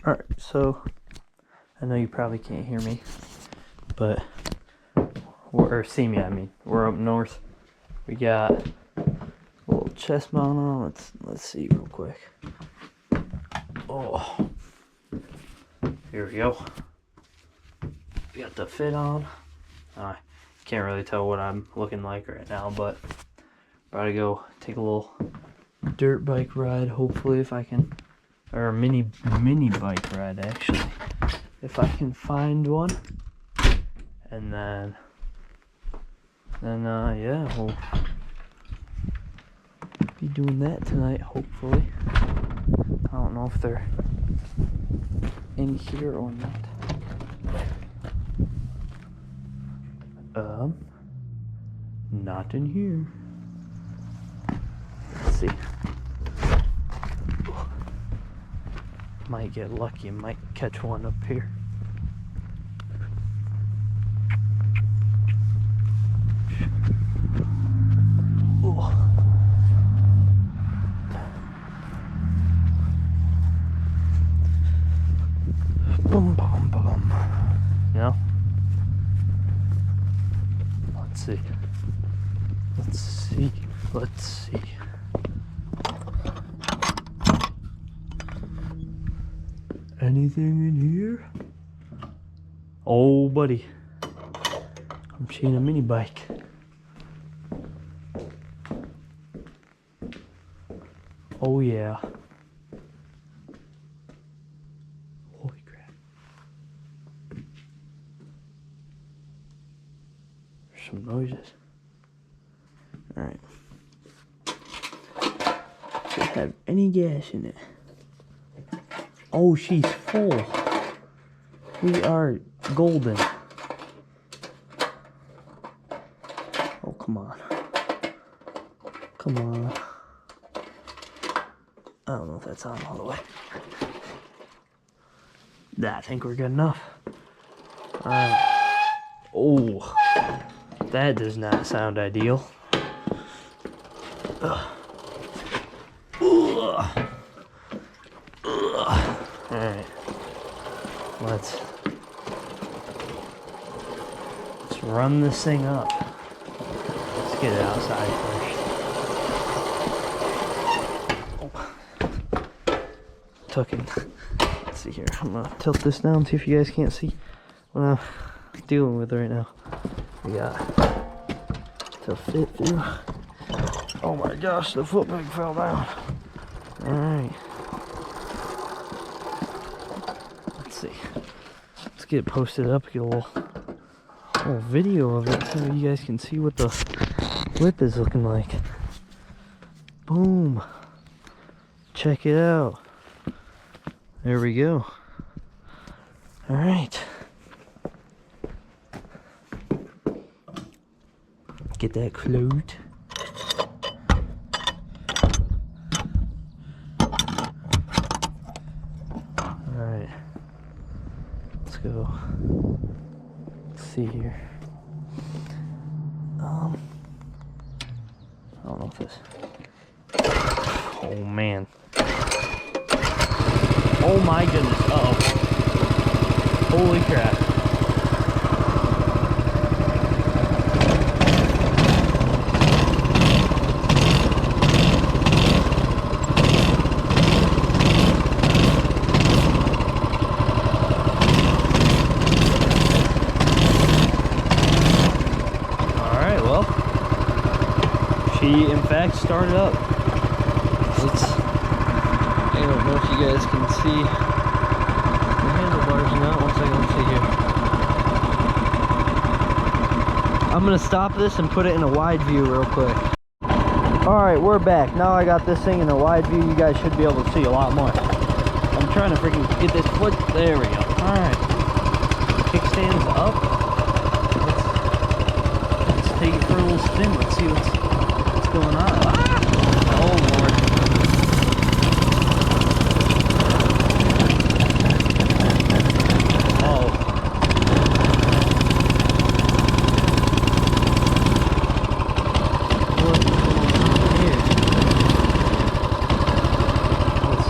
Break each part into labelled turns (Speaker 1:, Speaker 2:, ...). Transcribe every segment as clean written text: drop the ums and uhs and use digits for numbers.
Speaker 1: Alright, so I know you probably can't hear me, but or see me, I mean. We're up north. We got a little chest mount on. Let's see real quick. Oh, here we go. We got the fit on. I can't really tell what I'm looking like right now, but about to go take a little dirt bike ride. Hopefully, if I can, or a mini bike ride actually, if I can find one. And then yeah, we'll be doing that tonight. Hopefully, I don't know if they're in here or not. Not in here. Let's see. Might get lucky, might catch one up here. Ooh. Boom, boom, boom. You know? Let's see. Anything in here? Oh, buddy. I'm seeing a mini bike. Oh, yeah. Holy crap. There's some noises. Alright. Does it have any gas in it? Oh, she's full. We are golden. Oh, come on. Come on. I don't know if that's on all the way. I think we're good enough. Alright. Oh, that does not sound ideal. Ugh. Ugh. Ugh. Alright. Let's run this thing up. Let's get it outside first. Tucking. Let's see here. I'm gonna tilt this down, see if you guys can't see what I'm dealing with right now. We got to fit through. Oh my gosh, the foot peg fell down. Alright. Let's see. Let's get it posted up, get a little video of it so you guys can see what the whip is looking like. Boom. Check it out. There we go. Alright. Get that closed. Alright. Let's go. Let's see here. I don't know if this. Oh man. Oh my goodness. Uh-oh. Holy crap. Alright, well. She in fact started up. I don't know if you guys can see the handlebars or not. One second, let's see here. I'm gonna stop this and put it in a wide view real quick. Alright, we're back. Now I got this thing in a wide view. You guys should be able to see a lot more. I'm trying to freaking get this foot. There we go. Alright. Kickstand's up. Let's take it for a little spin. Let's see what's going on. Ah! Oh Lord.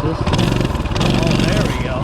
Speaker 1: Oh, there we go.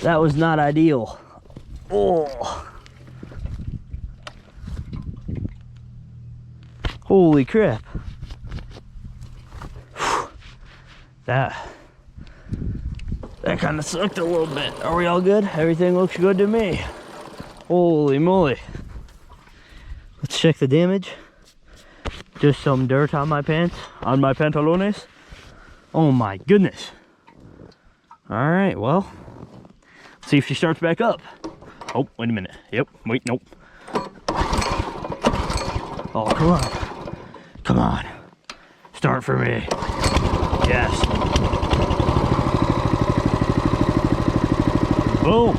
Speaker 1: That was not ideal. Oh. Holy crap. Whew. That kind of sucked a little bit. Are we all good? Everything looks good to me. Holy moly. Let's check the damage. Just some dirt on my pants, on my pantalones. Oh my goodness. All right, well, let's see if she starts back up. Oh, wait a minute. Yep, wait, nope. Oh, come on. Come on. Start for me. Yes. Boom.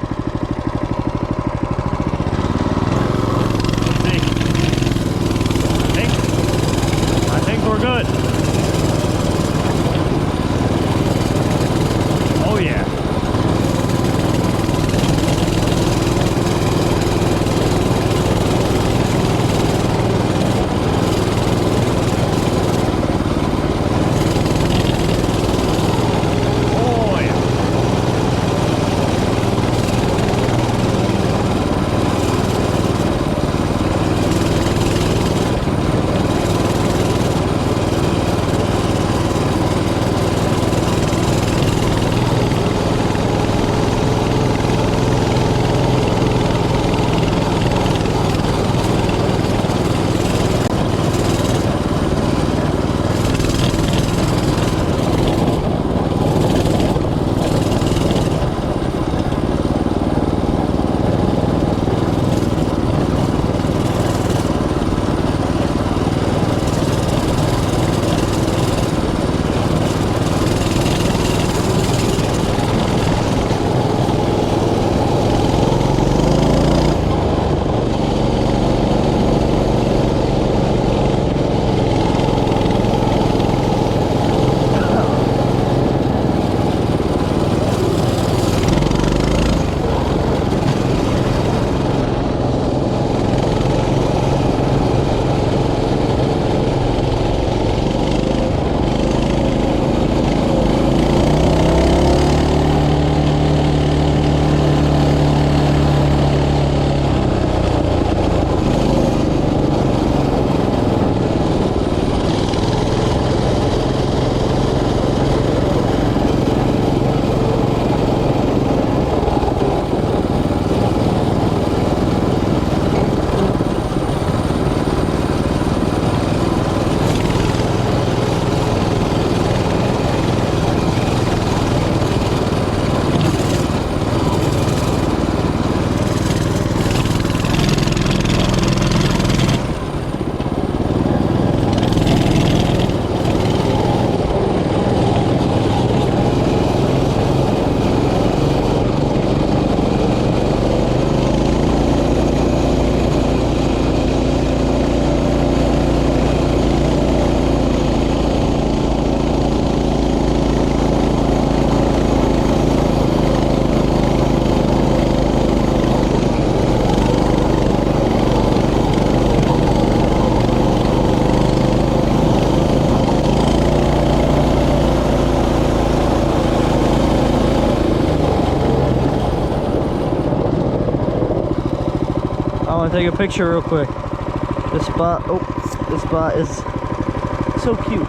Speaker 1: I think we're good. Oh yeah. I want to take a picture real quick. This spot, oh, this spot is so cute.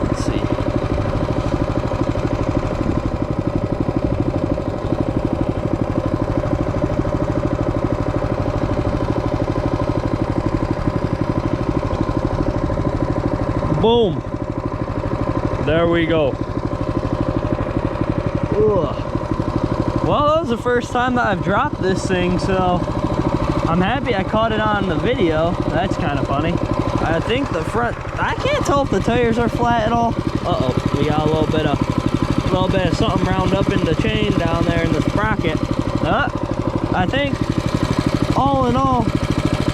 Speaker 1: Let's see. Boom. There we go. Ugh. Well, that was the first time that I've dropped this thing, so I'm happy I caught it on the video. That's kind of funny. I think the front, I can't tell if the tires are flat at all. Uh-oh, we got a little bit of something round up in the chain down there in the sprocket. I think all in all,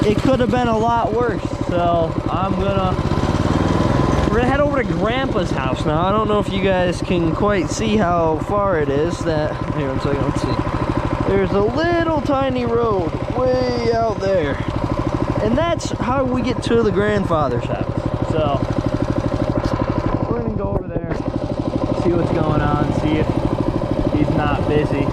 Speaker 1: it could have been a lot worse. So we're gonna head over to Grandpa's house now. I don't know if you guys can quite see how far it is. Here, one second, let's see. There's a little tiny road way out there. And that's how we get to the grandfather's house. So, we're gonna go over there, see what's going on, see if not busy.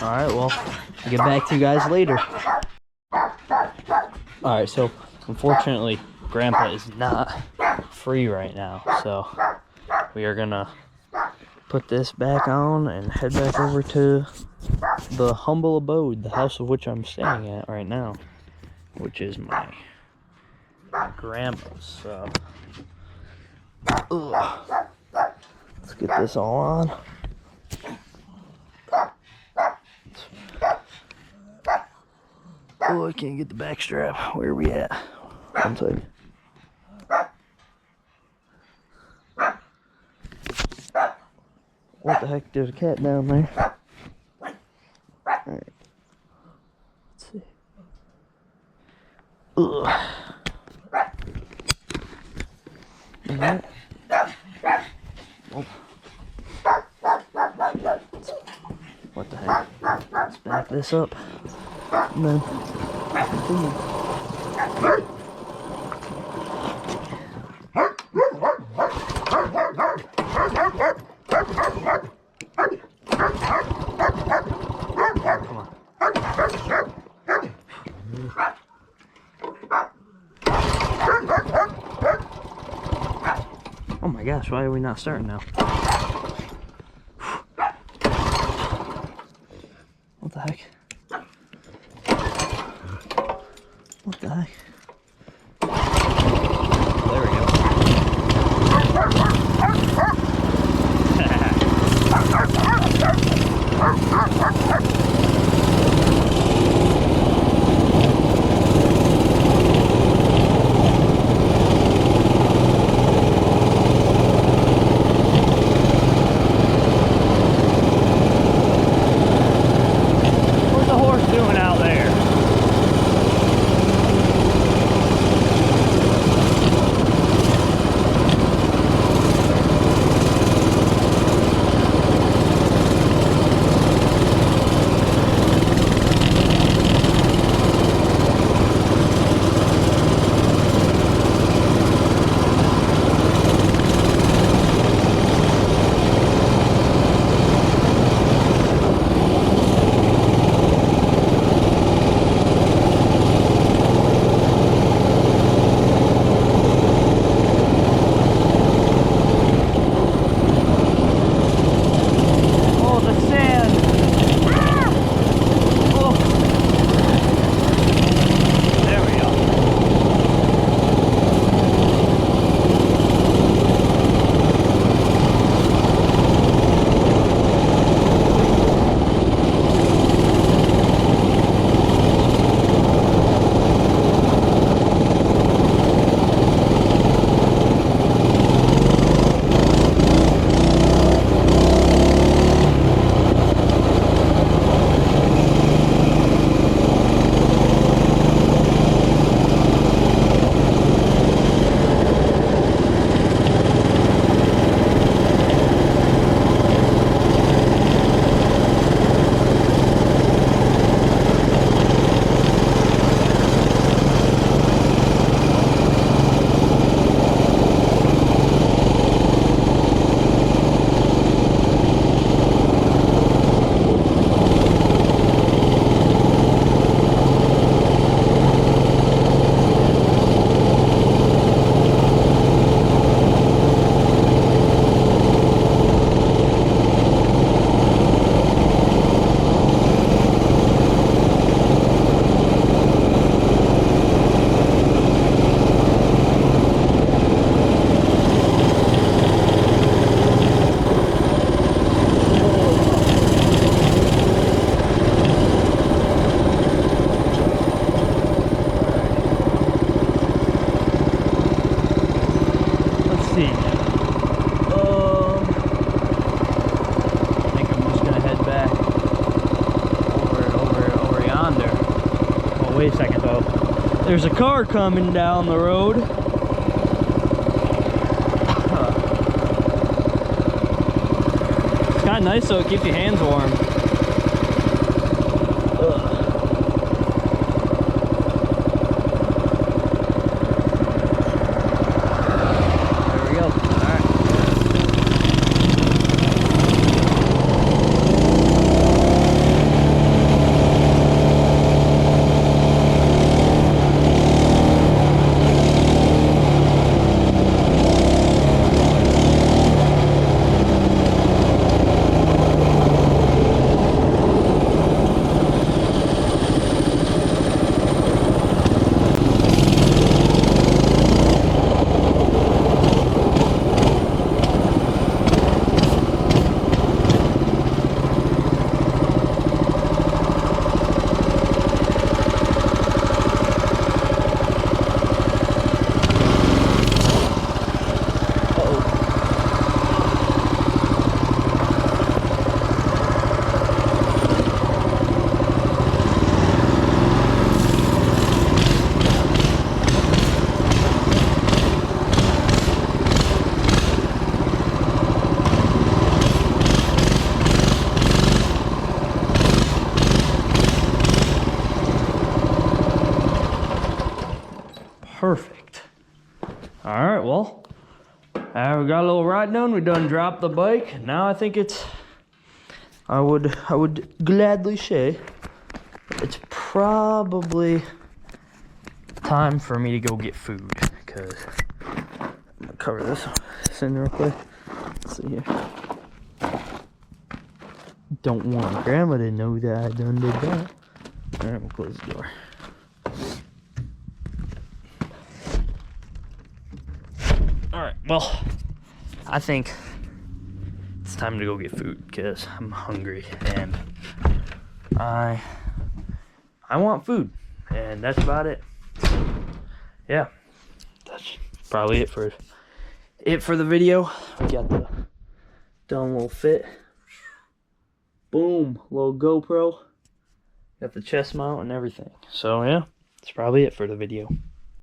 Speaker 1: Alright, well, I'll get back to you guys later. Alright, so unfortunately, Grandpa is not free right now, so we are gonna put this back on and head back over to the humble abode, the house of which I'm staying at right now, which is my grandma's. So, let's get this all on. Oh, I can't get the back strap. Where are we at? One second. What the heck? There's a cat down there. Alright. Let's see. Ugh. Alright. Oh. What the heck? Let's back this up. And then continue. Come on. Oh my gosh, why are we not starting now? What the heck? What the heck? There we go. What's the horse doing out there? Oh, the sand. Oh. There we go. Let's see. I think I'm just gonna head back over yonder. Oh, wait a second though. There's a car coming down the road. It's kind of nice though. It keeps your hands warm. There we go. All right. Perfect. All right, well, we got a little ride done. We done dropped the bike. Now I think it's, I would gladly say it's probably time for me to go get food, because I'm gonna cover this in real quick. Let's see here. Don't want Grandma to know that I done did that. All right, we'll close the door. All right, well, I think it's time to go get food because I'm hungry and I want food, and that's about it. Yeah, that's probably it for the video. We got the done little fit. Boom, little GoPro. Got the chest mount and everything. So yeah, that's probably it for the video.